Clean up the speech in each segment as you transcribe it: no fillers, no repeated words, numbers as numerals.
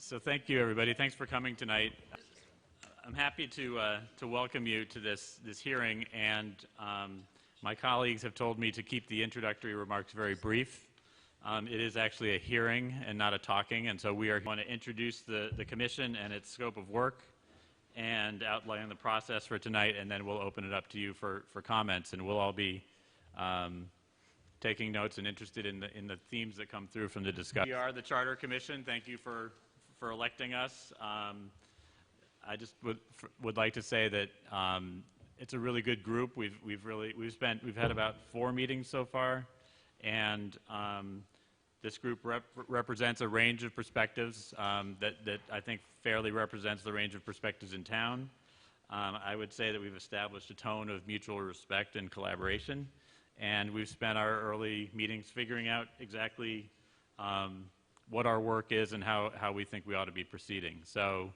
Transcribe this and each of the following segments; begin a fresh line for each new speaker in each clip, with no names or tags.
So thank you, everybody. Thanks for coming tonight. I'm happy to welcome you to this hearing, and my colleagues have told me to keep the introductory remarks very brief. It is actually a hearing and not a talking, and so we want to introduce the commission and its scope of work and outline the process for tonight, and then we'll open it up to you for comments, and we'll all be taking notes and interested in the themes that come through from the discussion. We are the Charter Commission. Thank you for electing us. I just would like to say that it's a really good group. We've had about 4 meetings so far, and this group represents a range of perspectives that I think fairly represents the range of perspectives in town. I would say that we've established a tone of mutual respect and collaboration, and we've spent our early meetings figuring out exactly what our work is and how we think we ought to be proceeding. So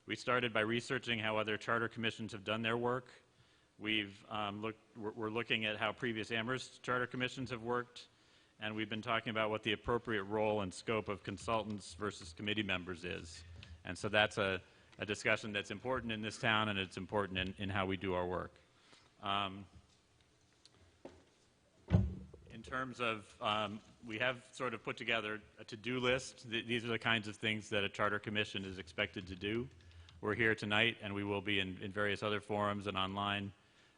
we started by researching how other charter commissions have done their work. We're looking at how previous Amherst charter commissions have worked, and we've been talking about what the appropriate role and scope of consultants versus committee members is. And so that's a discussion that's important in this town, and it's important in how we do our work. In terms of, we have sort of put together a to-do list. These are the kinds of things that a charter commission is expected to do. We're here tonight, and we will be in various other forums and online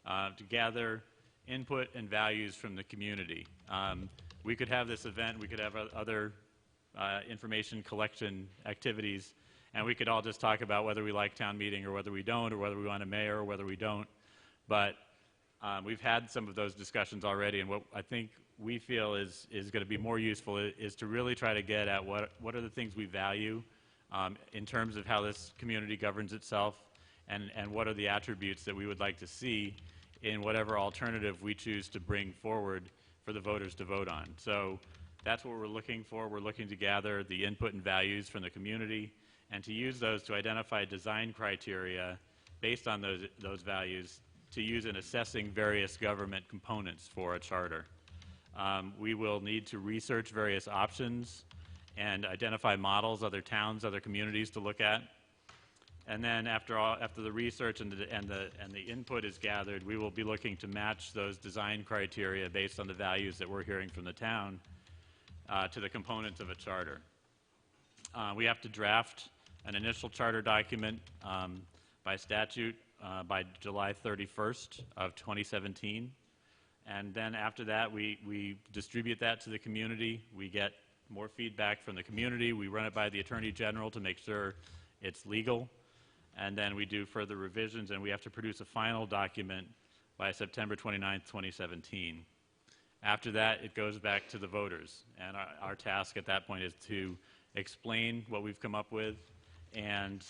to gather input and values from the community. We could have this event, we could have other information collection activities, and we could all just talk about whether we like town meeting or whether we don't, or whether we want a mayor or whether we don't. But we've had some of those discussions already, and what I think we feel is going to be more useful is to really try to get at what are the things we value in terms of how this community governs itself, and what are the attributes that we would like to see in whatever alternative we choose to bring forward for the voters to vote on. So that's what we're looking for. We're looking to gather the input and values from the community and to use those to identify design criteria based on those values to use in assessing various government components for a charter. We will need to research various options and identify models, other towns, other communities to look at. And then after the research and the input is gathered, we will be looking to match those design criteria based on the values that we're hearing from the town to the components of a charter. We have to draft an initial charter document by statute by July 31st of 2017. And then after that, we distribute that to the community. We get more feedback from the community. We run it by the Attorney General to make sure it's legal. And then we do further revisions, and we have to produce a final document by September 29th, 2017. After that, it goes back to the voters. And our task at that point is to explain what we've come up with, and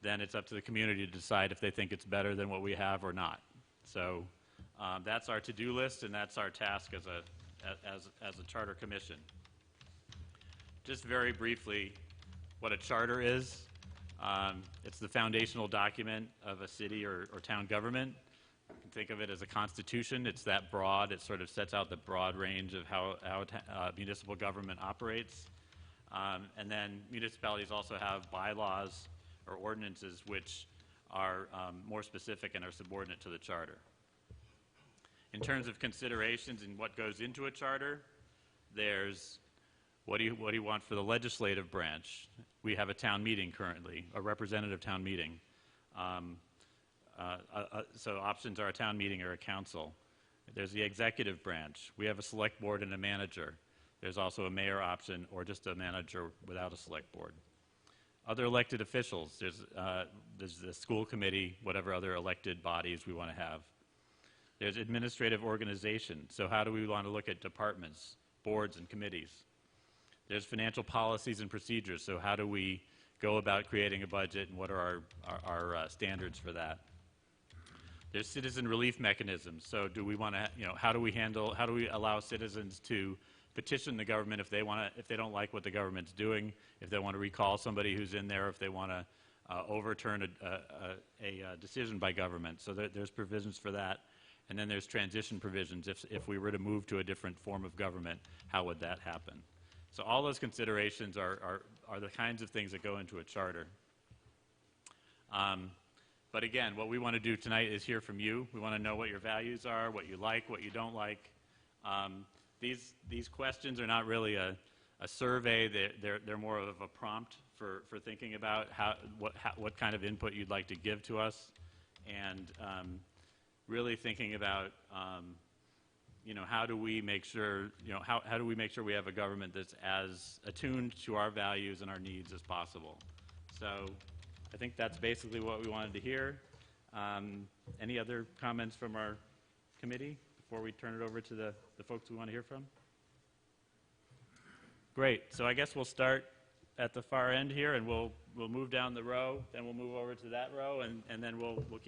then it's up to the community to decide if they think it's better than what we have or not. So that's our to-do list, and that's our task as a charter commission. Just very briefly, what a charter is. It's the foundational document of a city or town government. You can think of it as a constitution. It's that broad. It sort of sets out the broad range of how municipal government operates. And then municipalities also have bylaws or ordinances which are more specific and are subordinate to the charter. In terms of considerations and what goes into a charter, there's what do you want for the legislative branch? We have a town meeting currently, a representative town meeting. So options are a town meeting or a council. There's the executive branch. We have a select board and a manager. There's also a mayor option or just a manager without a select board. Other elected officials, there's the school committee, whatever other elected bodies we want to have. There's administrative organization. So how do we want to look at departments, boards, and committees? There's financial policies and procedures. So how do we go about creating a budget, and what are our standards for that? There's citizen relief mechanisms. So do we want to, how do we allow citizens to petition the government if they don't like what the government's doing, if they want to recall somebody who's in there, if they want to overturn a decision by government. So there's provisions for that. And then there's transition provisions. If we were to move to a different form of government, how would that happen? So all those considerations are the kinds of things that go into a charter. But again, what we want to do tonight is hear from you. We want to know what your values are, what you like, what you don't like. These questions are not really a survey. They're more of a prompt for thinking about what kind of input you'd like to give to us, and really thinking about how do we make sure how do we make sure we have a government that's as attuned to our values and our needs as possible. So I think that's basically what we wanted to hear. Any other comments from our committee before we turn it over to the folks we want to hear from? Great. So I guess we'll start at the far end here, and we'll move down the row, then we'll move over to that row, and then we'll keep